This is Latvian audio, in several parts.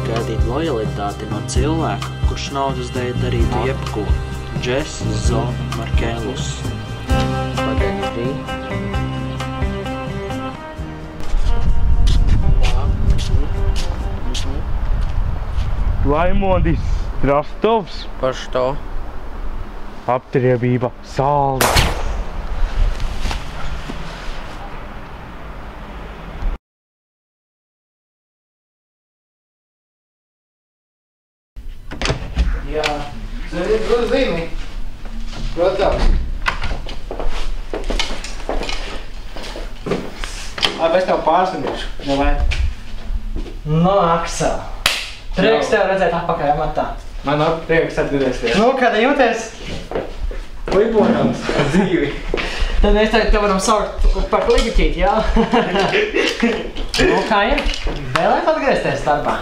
gaidīt lojalitāti no cilvēka, kurš naudas dēļ darītu jebko. Jess Zo Markēlus. Pagaidi. Laimondis Rostovs. Par što? Aptriebība salda. Jā. Zini, zini. Protams. Labi, es tev pārsvinīšu. Ja vai? No, Aksel. Prieks tev redzēt atpakaļ amatā. Man nav prieks atgriezties. Nu, kāda jūties? Klibojams dzīvi. Tad mēs tev varam saukt par klibiķīt, jā? Nu, kā ir? Vēlēt atgriezties darbā?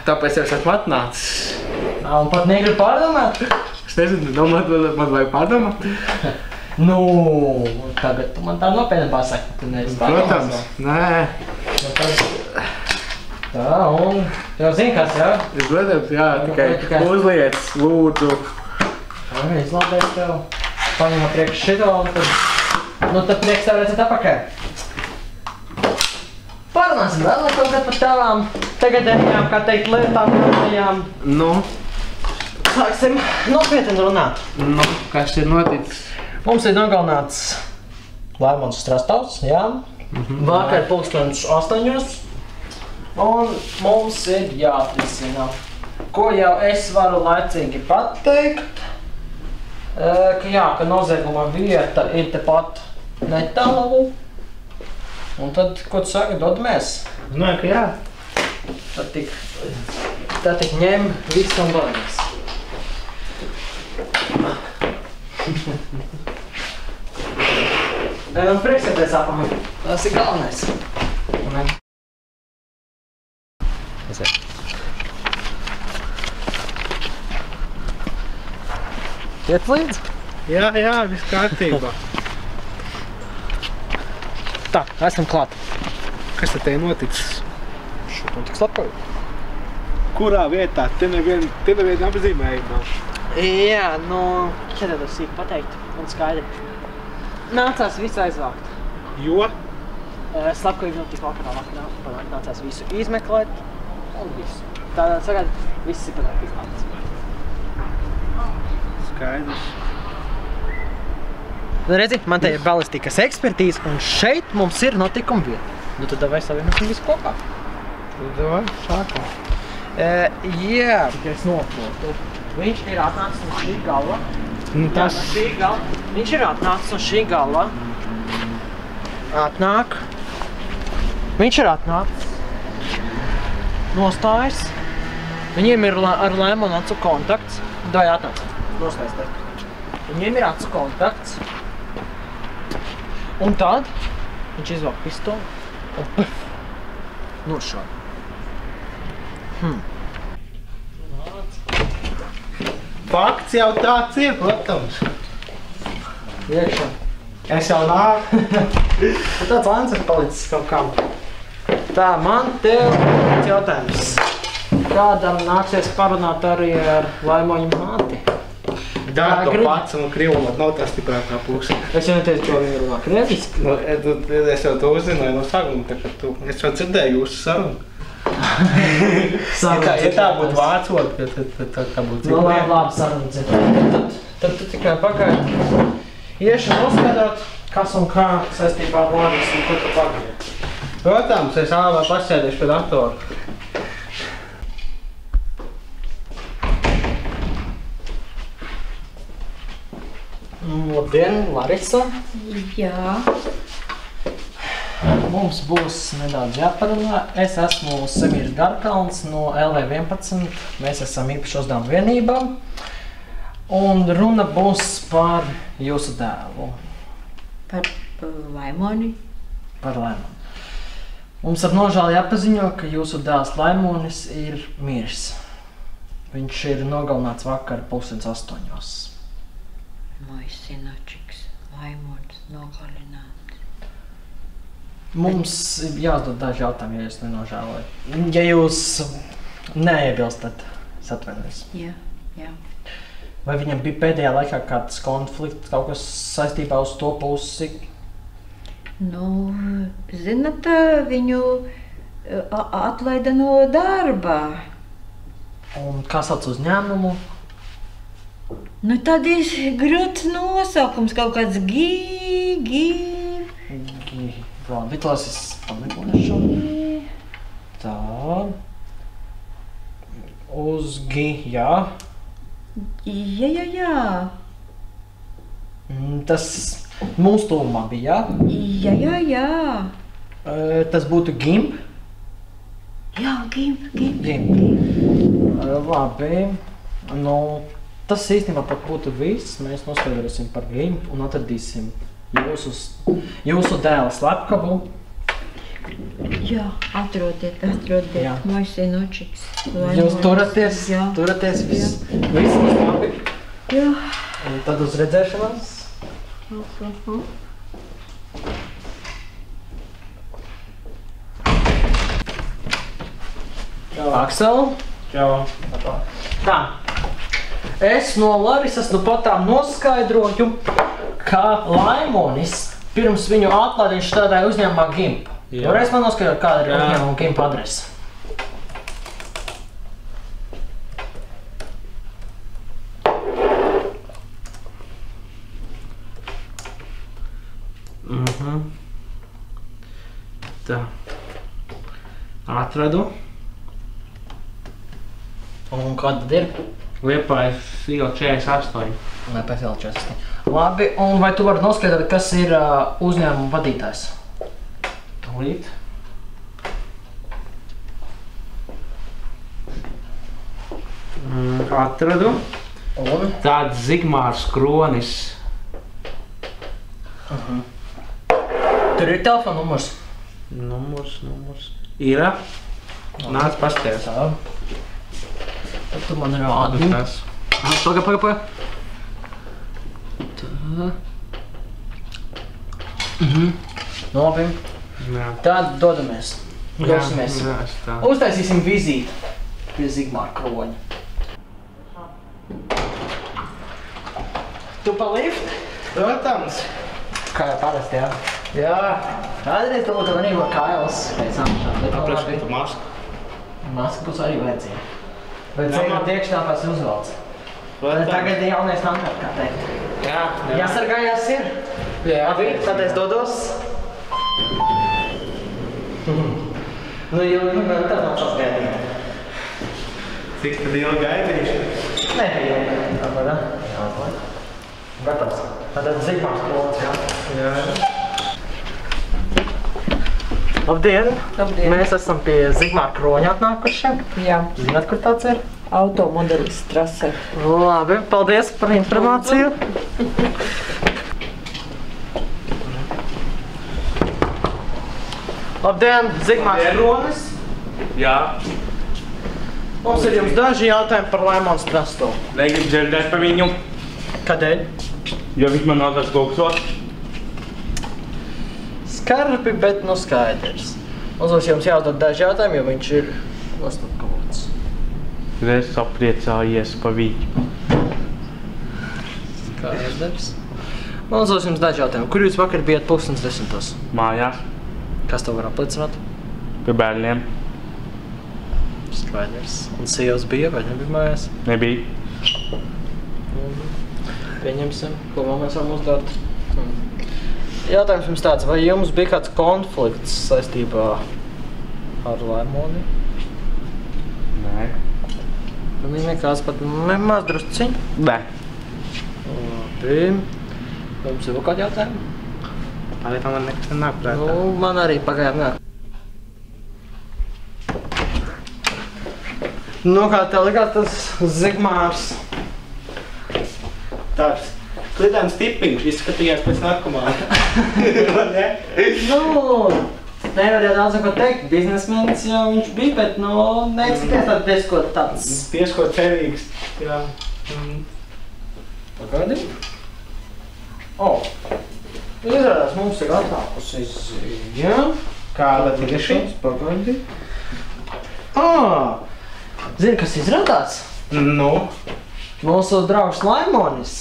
Tāpēc jau esmu atnācis. Un pat negribu pārdomāt? Es nezinu, domāt, man vajag pārdomāt. Nu, tagad tu man tā nopietni pasaki. Tu neesi Protams, nē. Nu, tad... Tā, un jau zini, kas, jā? Es, protams, jā, tikai uzliec, lūdzu. Izlādēs tev. Paņem priekš šito, un tad... Nu, tad prieks tev redzēt apakaļ. Parunāsim vēl kaut kad par tavām tagadējām, kā teikt, lietām, runājām. Nu? Sāksim nopietni runāt. Nu, kas ir noticis? Mums ir nogalināts Laimons Strastovs, jā? Vakar pulkstens 8. Un mums ir jāatrisina, ko jau es varu laicīgi pateikt, ka nozieguma vieta ir tepat netālu. Un tad, ko tu saki, dodamies? Nu, ka jā. Tad tik ņem visu un dodamies. Man prieks, ka tev apakaļ. Tas ir galvenais. Iet līdz? Jā, viss kārtībā. Tā, esam klāt. Kas tad te ir noticis? Šeit notiks atpakaļ. Kurā vietā? Te neviena apzīmējuma. Jā, nu, šeit tev sīk pateikt un skaidri. Nācās visu aizvākt. Jo? Slepkavība notika vakarā. Nācās visu izmeklēt un visu. Tādā sagad, viss ir panāk izlāts. Skaidrs. Redzi, man te ir balistikas ekspertīze un šeit mums ir notikuma vieta. Nu tad davai savienosim visu kopā. Nu, davai, sākam. Jā, tikai es noprotu. Viņš ir atnācis no šī gala. Nu, tas... Viņš ir atnācis no šī gala. Atnāk. Viņš ir atnācis. Nostājas. Viņiem ir ar Laimonu acu kontakts. Davai atnāc. Nostājas te. Viņiem ir acu kontakts. Un tad viņš izvelk pistoli un puf! Nošāda. Fakts jau tāds ir, protams. Iekšā. Es jau nāku. Tāds lēns ir palicis kaut kam. Tā, man tev tāds jautājums. Kādam nāksies parunāt arī ar Laimoņu māti? Dara to pats un krīvumot nav tā stiprākā puse. Es jau neteicu, ko viņi runā krieviski. Nu, es jau to uzzināju no sākuma, tā kā tu... Es jau dzirdēju jūsu sarunu. Ja tā būtu vācot, tad tā būtu Nu, labi saruna dzirdēt. Tad tu tikai pagaidi. Iešu noskatāt, kas un kā saistībā ar Laimas un ko tu pagaidi. Protams, es ālā pasēdīšu pie datoru. Labdien, Larisa. Jā. Mums būs nedaudz jāparunā. Es esmu Semīrs Garkalns no LV11. Mēs esam īpaši uzdevuma vienība. Un runa būs par jūsu dēlu. Par Laimoni? Par Laimoni. Mums ar nožēlu jāpaziņo, ka jūsu dēls Laimonis ir miris. Viņš ir nogalināts vakar 7:30. Mojs sinačiks, Laimons nogalināts. Mums jāuzdod daži jautājumi, ja jūs nenožēlojat. Ja jūs Neiebilstat. Es atvainojos. Jā, jā. Vai viņam bija pēdējā laikā kāds konflikts, kaut kas saistībā uz to pusi? Nu, zinat, viņu atlaida no darba. Un kā sauc uzņēmumu? Nu, tad ir grūts nosaukums, kaut kāds Labi, tās es pameklēšu. Tā. Uz G, jā. Jā. Tas mūsu tūmā bija, jā? Jā. Tas būtu GIMP? Jā, GIMP. Labi. Nu, tas īstenībā pat būtu viss. Mēs noskaidrosim par GIMP un atradīsim jūsu dēla slepkavu. Jā, atrodiet, Jā. Moj sinočiks. Jūs turaties, Jā. viss būs labi. Jā. Un tad uz redzēšanās. Aksel. Čau. Tā. Es no Larisas nu patām noskaidroju, ka Laimonis pirms viņu atlaida viņš strādāja uzņēmumā GIMP. Varēs man noskaidrot, kāda ir uzņēmuma GIMP adrese? Tā. Atradu. Un kāda tad ir? Liepājas iela 48. Liepājas iela 48. Labi, un vai tu vari noskaidrot, kas ir uzņēmuma vadītājs? Tūlīt. Atradu. Un? Tāds Zigmārs Kronis. Tur ir telefona numurs. Numurs. Ir. Nāc pasties. Tā. Tad tu man rādi. Paga. Tā. Labi. Tad dosimies. Uztaisīsim vizīti pie Zigmāra Kroņa. Tu pa liftu? Protams. Kā jau parasti, jā? Jā. Kādreiz tu lūdzu arī var Kails pēc samšanas. Tāpēc, ka tu masku. Maska būs arī vajadzīga. Bet ceļot iekšā pēc uzvalds. Tagad ir jaunais standarts, kā teikt. Jā. Jāsargājās ir? Jā. Labi, tad es dodos. Nu, tad nav tas gaidīt. Cik tad ilgi gaidīšu? Nē, ilgi. Tāpēc, jā? Gatavs. Tātad Zigmārs Kroņs, jā? Jā. Labdien! Labdien! Mēs esam pie Zigmāra Kroņa atnākuši. Jā. Zināt, kur tāds ir? Automodelis trase. Labi, paldies par informāciju. Labdien, Zigmārs Kronis. Jā. Mums ir jums daži jautājumi par Laimons trastu. Negribu dzirdēt par viņu, Kādēļ? jo viņš man nav tas gulksot. Skarbi, bet nu skaidrs. Mums būs jums jāuzdod daži jautājumi, jo viņš ir nostapkavots. Es apriecājies pa viņu. Skaidrs. Mums būs jums daži jautājumi. Kur jūs vakar bijat 9:30? Mājās, Kas to var apliecināt? pie bērniem. Skaidrs. Un sievas bija vai nebija mājās? Nebija. Pieņemsim, ko vēl mēs varam uzdot. Jautājums jums tāds, vai jums bija kāds konflikts saistībā ar Laimoni? Nē. Man ir nekāds pat maz drusciņ. Nē. Labi. Jums ir vēl kādi jautājumi? Pagaidām man nekas nenāk prātā. Nu, man arī pagājām nāk. Nu, kā tev likās tas Zigmārs? Tāds klidēns tipiņš izskatījās pēc narkomāna. Nu, nevar jau daudz ko teikt. Biznesmenis jau viņš bija, bet neizskaties tāds diezko tāds. Diezko cerīgs. Jā. Pagaidi. Izrādās mums ir atnākusi ziņa. Kāda ir šī? Pagaidi. Zini, kas izrādās? Nu? Mūsu draugs Laimonis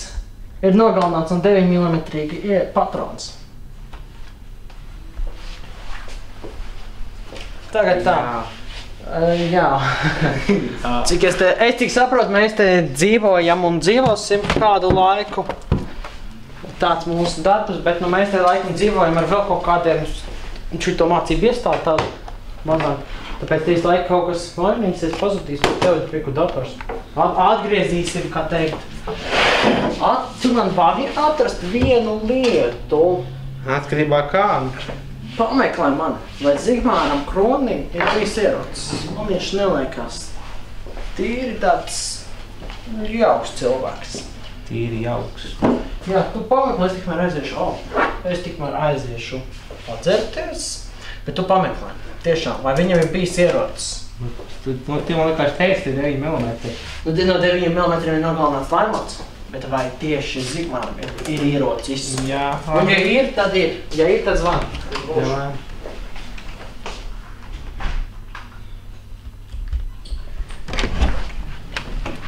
ir nogalināts un 9 mm patrons. Tagad tā. Jā. Cik es tik saprotu, mēs te dzīvojam un dzīvosim kādu laiku. Tāds mūsu darbs, bet nu mēs te laikam dzīvojam ar vēl kaut kādiem šito mācību iestādi tādu mazāk. Tāpēc tīs laika kaut kas mainīsies, pazudīs, bet tev ir prieku dators. Atgriezīsim, kā teikt. Tu man vari atrast vienu lietu. Atkarībā kā? Pameklē man, vai Zigmāram Kronim ir bijis ierocis. Man viņš neliekās. Tīri tāds jauks cilvēks. Tīri jauks. Jā, tu pameklē, es tikmēr aiziešu padzerties, bet tu pameklē. Tiešām, vai viņam ir bijis ierocis. Tu man vienkārši teici, 9 mm. Nu, no 9 mm ir nogalināts Laimots, bet vai tieši Zigmāram ir ierocis? Jā. Un ja ir, tad ir. Ja ir, tad zvan. Jā.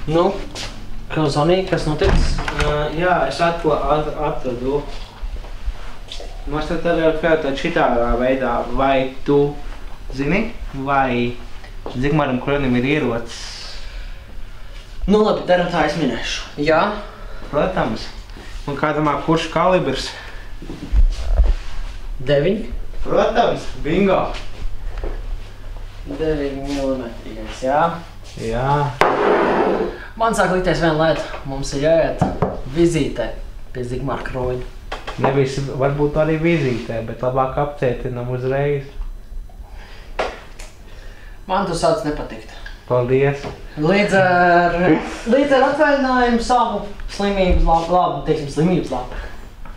Nu, kā zvanīja, kas noticis? Jā, es atradu. Mums tad var pētāt šitā veidā, vai tu zini, vai Zigmāram Kronim ir ierocis? Nu labi, daram tā, es minēšu. Jā? Protams. Un kā domā, kurš kalibrs? 9? Protams, bingo! 9 mm, jā? Jā. Man sāk likties viena lieta. Mums ir jāiet vizītē pie Zigmāra Kroņa. Nevis varbūt arī vizītē, bet labāk apcietinam uzreiz. Man tu sāc nepatikt. Paldies! Līdz ar atvaļinājumu savu slimības labu.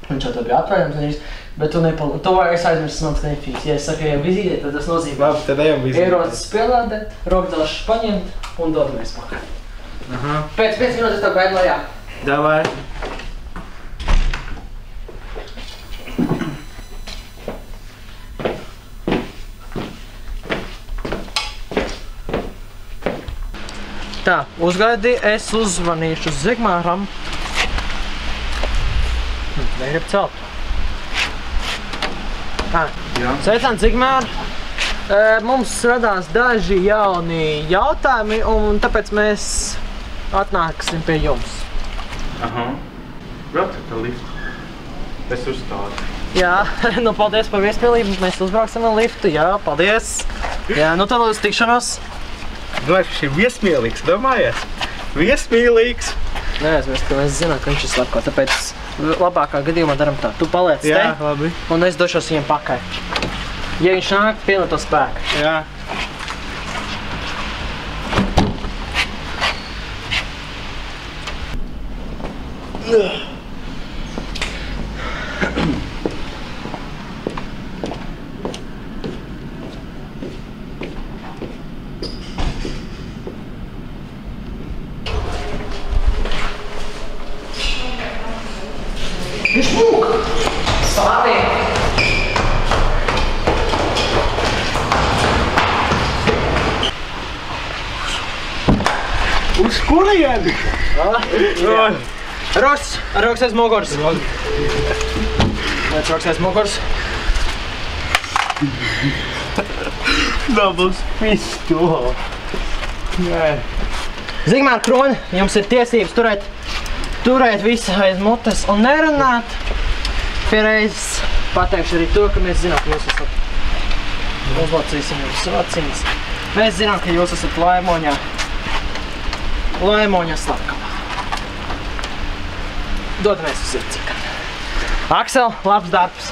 Viņš jau tev bija atvaļinājums, bet tu es aizmirstu man skanīfīs. Ja es saku, ja vizītē, tad tas nozīmē. Labi, tad ejam vizītē. Ierocis pielādēt, rokdalšas paņemt un dodamies pakaļ. Aha. Pēc 5 minūtes tev gaidu lejā. Davai! Tā, uzgaidi, es uzzvanīšu Zigmāram. Negrib celt. Sveicām, Zigmār. Mums radās daži jauni jautājumi, un tāpēc mēs atnāksim pie jums. Aha. Brauc ar liftu. Es uzstādu. Jā, nu paldies par viesmīlību. Mēs uzbrauksim ar liftu, jā, paldies. Jā, nu tad uz tikšanos. Domāju, ka šī ir viesmīlīgs, domājies? Viesmīlīgs! Neaizmirst, ka mēs zinām, ka viņš ir slepko, tāpēc labākā gadījumā daram tā. Tu paliec te, Jā, labi. un es došos viņam pakaļ. Ja viņš nāk, pielieto spēku. Jā. Viņš mūk! Stāvī! Uz kurieni? Roks aiz muguras. Roks aiz muguras. Dabas pistola. Nē. Zigmār Kroņa, jums ir tiesības turēt visu aiz mutes un nerunāt. Pierreiz pateikšu arī to, ka mēs zinām, ka jūs esat. Uzlacīsim jums acīs. Mēs zinām, ka jūs esat Laimoņa slepkavā. Dodamies uz iecikam. Aksel, labs darbs!